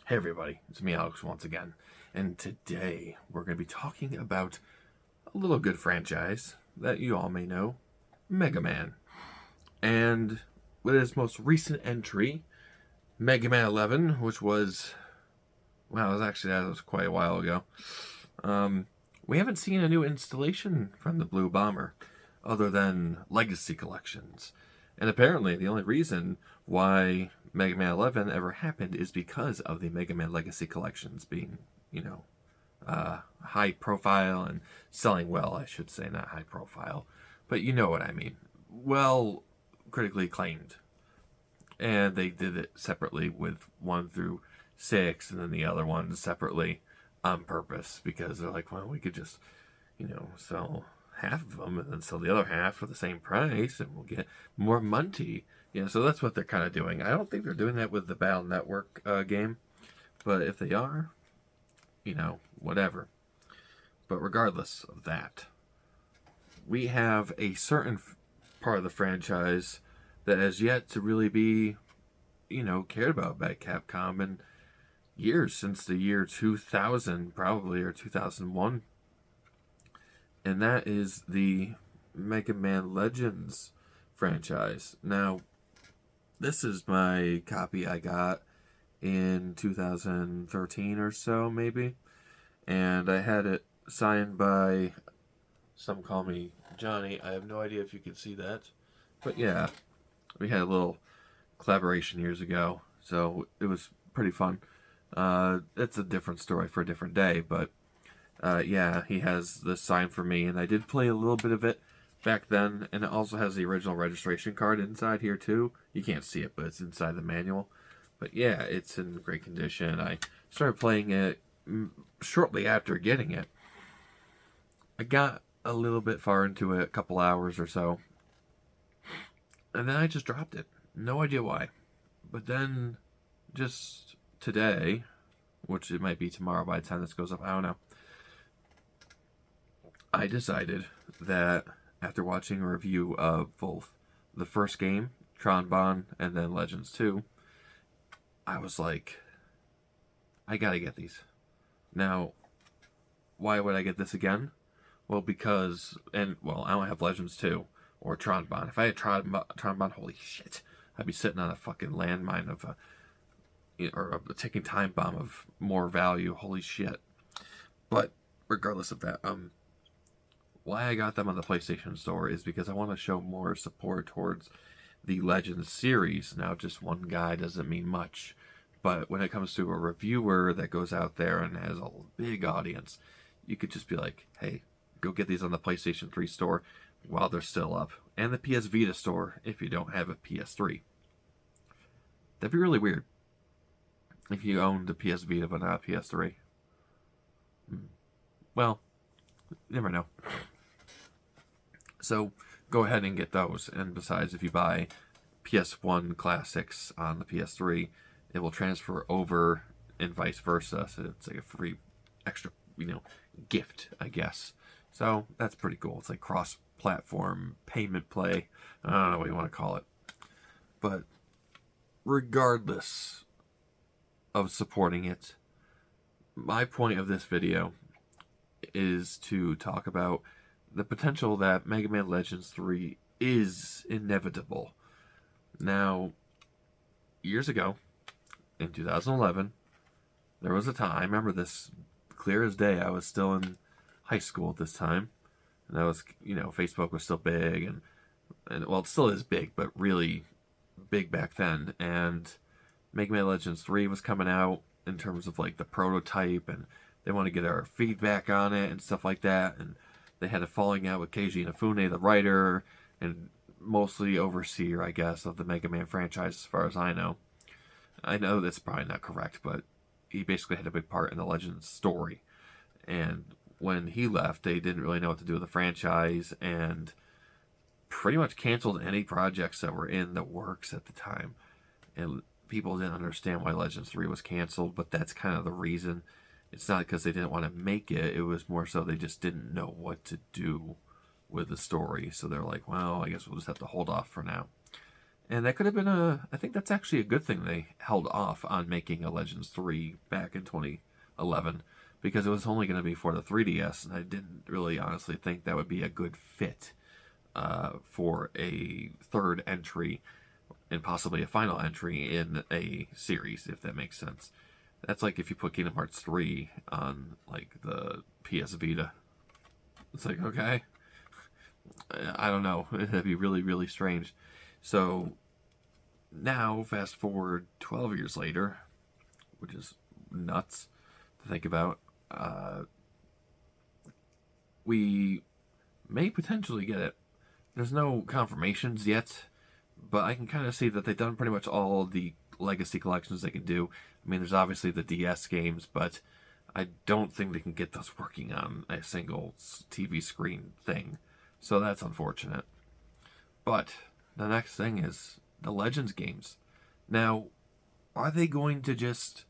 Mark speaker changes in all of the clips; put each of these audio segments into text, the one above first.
Speaker 1: Hey everybody, it's me Alex once again, and today we're going to be talking about a little good franchise that you all may know, Mega Man. And with its most recent entry, Mega Man 11, which was, well, that was quite a while ago. Um, we haven't seen a new installation from the Blue Bomber, other than Legacy Collections. And apparently, the only reason why Mega Man 11 ever happened is because of the Mega Man Legacy Collections being, high profile and selling well, I should say, not high profile. But you know what I mean. Well, critically acclaimed. And they did it separately with 1 through 6, and then the other ones separately on purpose because they're like, well, we could just, sell half of them and then sell the other half for the same price and we'll get more money. So that's what they're kind of doing. I don't think they're doing that with the Battle Network game, but if they are, whatever. But regardless of that, we have a certain part of the franchise that has yet to really be, cared about by Capcom in years, since the year 2000, probably, or 2001. And that is the Mega Man Legends franchise. Now, this is my copy I got in 2013 or so, maybe. And I had it signed by, some call me Johnny. I have no idea if you can see that. But yeah, we had a little collaboration years ago, so it was pretty fun. It's a different story for a different day, but yeah, he has this sign for me, and I did play a little bit of it back then, and it also has the original registration card inside here too. You can't see it, but it's inside the manual. But yeah, it's in great condition. I started playing it shortly after getting it. I got a little bit far into it, a couple hours or so, and then I just dropped it. No idea why. But then, just today, which it might be tomorrow by the time this goes up, I don't know. I decided that after watching a review of both the first game, Tron Bonne, and then Legends 2, I was like, I gotta get these. Now, why would I get this again? Well, because, I don't have Legends 2 or Tron Bonne. If I had Tron Bonne, holy shit, I'd be sitting on a fucking landmine of or a ticking time bomb of more value. Holy shit. But regardless of that, why I got them on the PlayStation Store is because I want to show more support towards the Legends series. Now, just one guy doesn't mean much, but when it comes to a reviewer that goes out there and has a big audience, you could just be like, hey, go get these on the PlayStation 3 store while they're still up, and the PS Vita store if you don't have a PS3. That'd be really weird if you owned a PS Vita but not a PS3. Well, never know. So go ahead and get those. And besides, if you buy PS1 classics on the PS3, it will transfer over and vice versa. So it's like a free extra, gift, I guess. So that's pretty cool. It's like cross-platform payment play. I don't know what you want to call it. But regardless of supporting it, my point of this video is to talk about the potential that Mega Man Legends 3 is inevitable. Now, years ago, in 2011, there was a time, I remember this clear as day, I was still in high school at this time, and that was, Facebook was still big, and well, it still is big, but really big back then, and Mega Man Legends 3 was coming out in terms of, like, the prototype, and they want to get our feedback on it and stuff like that, and they had a falling out with Keiji Inafune, the writer, and mostly overseer, I guess, of the Mega Man franchise, as far as I know. I know that's probably not correct, but he basically had a big part in the Legends story. And when he left, they didn't really know what to do with the franchise, and pretty much canceled any projects that were in the works at the time. And people didn't understand why Legends 3 was canceled, but that's kind of the reason. It's not because they didn't want to make it, it was more so they just didn't know what to do with the story. So they're like, well, I guess we'll just have to hold off for now. And that could have been I think that's actually a good thing they held off on making a Legends 3 back in 2011 because it was only going to be for the 3DS, and I didn't really honestly think that would be a good fit for a third entry and possibly a final entry in a series, if that makes sense. That's like if you put Kingdom Hearts 3 on like the PS Vita. It's like, okay, I don't know. That'd be really, really strange. So now, fast forward 12 years later, which is nuts to think about, we may potentially get it. There's no confirmations yet, but I can kind of see that they've done pretty much all the legacy collections they can do. I mean, there's obviously the DS games, but I don't think they can get those working on a single TV screen thing. So that's unfortunate. But the next thing is the Legends games. Now, are they going to just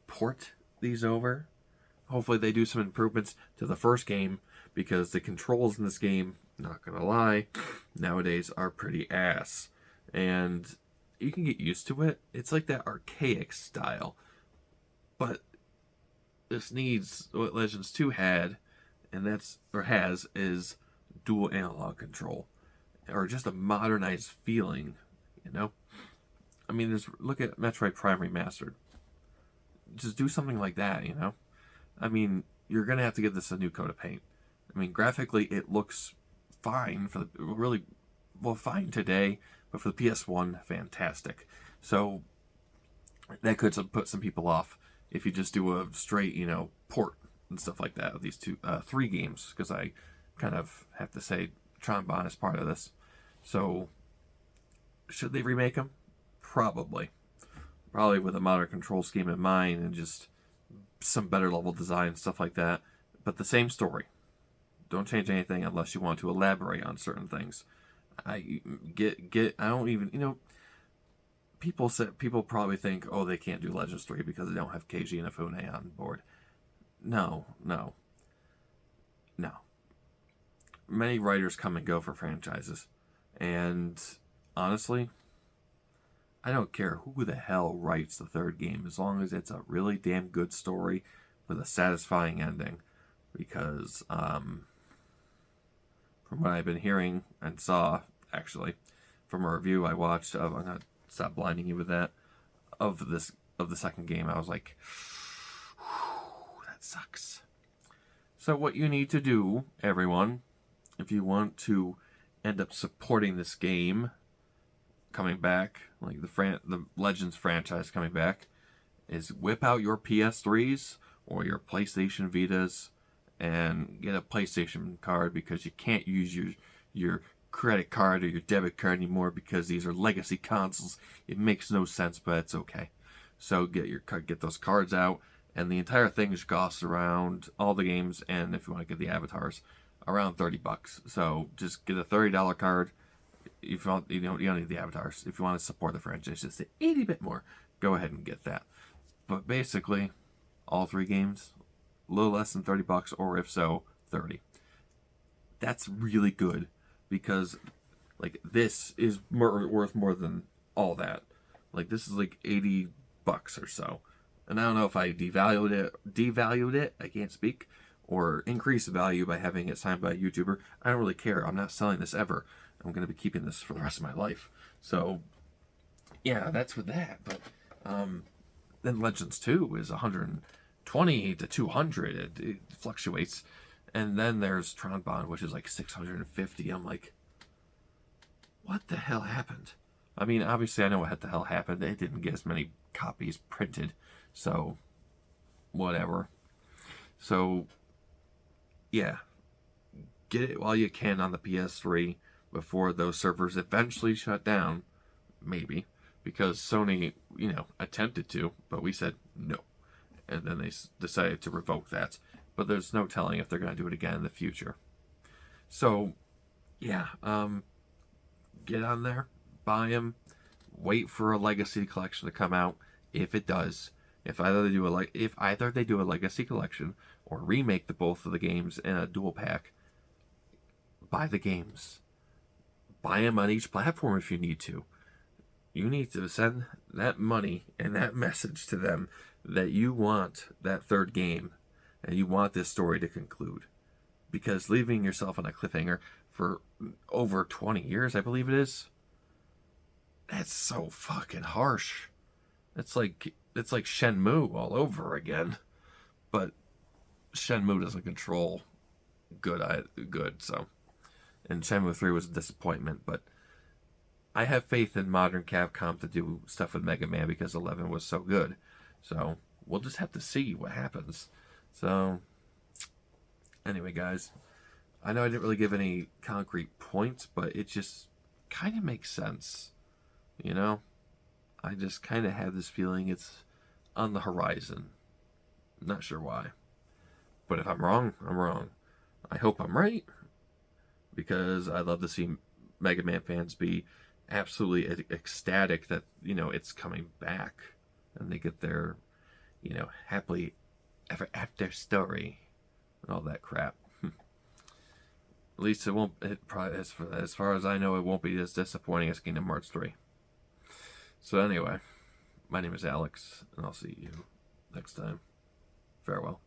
Speaker 1: port these over? Hopefully they do some improvements to the first game, because the controls in this game, not gonna lie, nowadays are pretty ass. And you can get used to it. It's like that archaic style. But this needs what Legends 2 had, and that's, or has, is dual analog control. Or just a modernized feeling, you know? I mean, look at Metroid Prime Remastered. Just do something like that, you know? I mean, you're going to have to give this a new coat of paint. I mean, graphically, it looks fine for the, really, well, fine today, but for the PS1, fantastic. So, that could put some people off if you just do a straight, you know, port and stuff like that of these three games, because I kind of have to say Tron Bonne is part of this. So, should they remake them? Probably. Probably with a modern control scheme in mind and just some better level design, stuff like that. But the same story. Don't change anything unless you want to elaborate on certain things. I don't even, you know, people probably think, oh, they can't do Legends 3 because they don't have Keiji Inafune on board. No. Many writers come and go for franchises. And honestly, I don't care who the hell writes the third game, as long as it's a really damn good story with a satisfying ending. Because, from what I've been hearing and saw, actually, from a review I watched of, I'm not stop blinding you with that, of the second game, I was like, that sucks. So what you need to do, everyone, if you want to end up supporting this game coming back, like the Legends franchise coming back, is whip out your PS3s or your PlayStation Vitas and get a PlayStation card, because you can't use your credit card or your debit card anymore because these are legacy consoles. It makes no sense, but it's okay. So get those cards out, and the entire thing just costs around, all the games, and if you want to get the avatars, around $30. So just get a $30 card. If you don't need the avatars. If you want to support the franchise just a itty bit more, go ahead and get that. But basically, all three games, a little less than $30, or if so, 30. That's really good, because like this is worth more than all that. Like this is like $80 or so. And I don't know if I devalued it, I can't speak, or increased the value by having it signed by a YouTuber. I don't really care. I'm not selling this ever. I'm going to be keeping this for the rest of my life. So, yeah, that's with that. But then Legends 2 is 120 to 200. It fluctuates. And then there's Tron Bonne, which is like 650. I'm like, what the hell happened? I mean, obviously I know what the hell happened. It didn't get as many copies printed. So, whatever. So, yeah. Get it while you can on the PS3 before those servers eventually shut down. Maybe. Because Sony, attempted to, but we said no. And then they decided to revoke that. But there's no telling if they're going to do it again in the future. So, yeah. Get on there. Buy them. Wait for a Legacy Collection to come out. If it does. If either they do a Legacy Collection or remake both of the games in a dual pack, buy the games. Buy them on each platform if you need to. You need to send that money and that message to them that you want that third game and you want this story to conclude. Because leaving yourself on a cliffhanger for over 20 years, I believe it is, that's so fucking harsh. It's like Shenmue all over again. But Shenmue doesn't control good, so. And Shenmue 3 was a disappointment, but I have faith in modern Capcom to do stuff with Mega Man because 11 was so good. So, we'll just have to see what happens. So, anyway, guys, I know I didn't really give any concrete points, but it just kind of makes sense. You know? I just kind of have this feeling it's on the horizon. Not sure why. But if I'm wrong, I'm wrong. I hope I'm right, because I'd love to see Mega Man fans be absolutely ecstatic that, it's coming back and they get their, happily ever after story and all that crap. At least it won't, as far as I know, it won't be as disappointing as Kingdom Hearts 3. So anyway, my name is Alex, and I'll see you next time. Farewell.